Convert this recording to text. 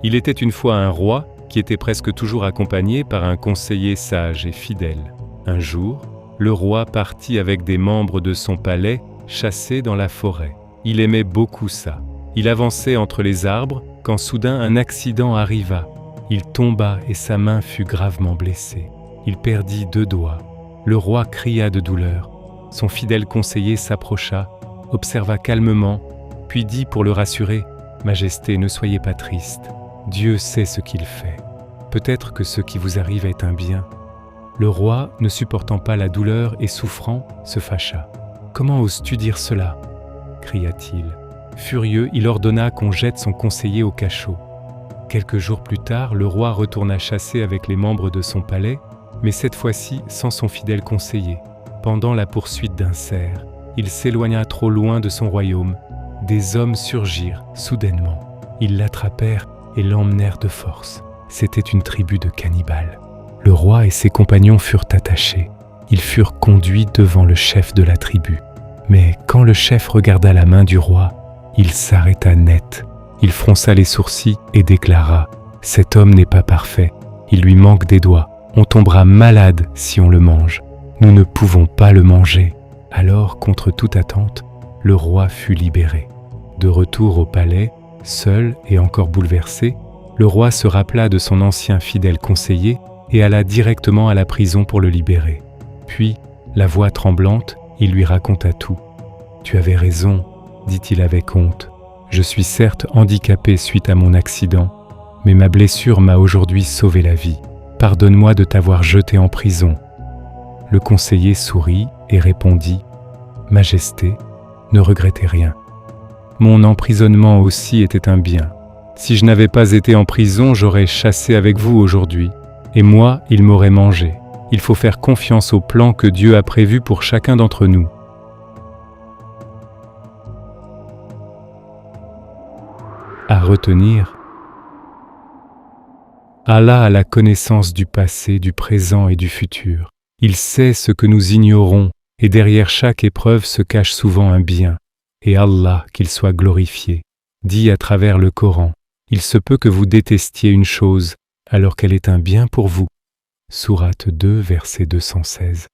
Il était une fois un roi qui était presque toujours accompagné par un conseiller sage et fidèle. Un jour, le roi partit avec des membres de son palais chasser dans la forêt. Il aimait beaucoup ça. Il avançait entre les arbres quand soudain un accident arriva. Il tomba et sa main fut gravement blessée. Il perdit 2 doigts. Le roi cria de douleur. Son fidèle conseiller s'approcha, observa calmement, puis dit pour le rassurer « Majesté, ne soyez pas triste. Dieu sait ce qu'il fait. Peut-être que ce qui vous arrive est un bien. » Le roi, ne supportant pas la douleur et souffrant, se fâcha. « Comment oses-tu dire cela ?» cria-t-il. Furieux, il ordonna qu'on jette son conseiller au cachot. Quelques jours plus tard, le roi retourna chasser avec les membres de son palais, mais cette fois-ci sans son fidèle conseiller. Pendant la poursuite d'un cerf, il s'éloigna trop loin de son royaume. Des hommes surgirent soudainement. Ils l'attrapèrent et l'emmenèrent de force. C'était une tribu de cannibales. Le roi et ses compagnons furent attachés. Ils furent conduits devant le chef de la tribu. Mais quand le chef regarda la main du roi, il s'arrêta net. Il fronça les sourcils et déclara « Cet homme n'est pas parfait. Il lui manque des doigts. On tombera malade si on le mange. Nous ne pouvons pas le manger. » Alors, contre toute attente, le roi fut libéré. De retour au palais, seul et encore bouleversé, le roi se rappela de son ancien fidèle conseiller et alla directement à la prison pour le libérer. Puis, la voix tremblante, il lui raconta tout. « Tu avais raison, » dit-il avec honte. « Je suis certes handicapé suite à mon accident, mais ma blessure m'a aujourd'hui sauvé la vie. Pardonne-moi de t'avoir jeté en prison. » Le conseiller sourit et répondit « Majesté, ne regrettez rien. Mon emprisonnement aussi était un bien. Si je n'avais pas été en prison, j'aurais chassé avec vous aujourd'hui. Et moi, il m'aurait mangé. Il faut faire confiance au plan que Dieu a prévu pour chacun d'entre nous. » À retenir, Allah a la connaissance du passé, du présent et du futur. Il sait ce que nous ignorons, et derrière chaque épreuve se cache souvent un bien. Et Allah, qu'il soit glorifié, dit à travers le Coran, « Il se peut que vous détestiez une chose, alors qu'elle est un bien pour vous. » Sourate 2, verset 216.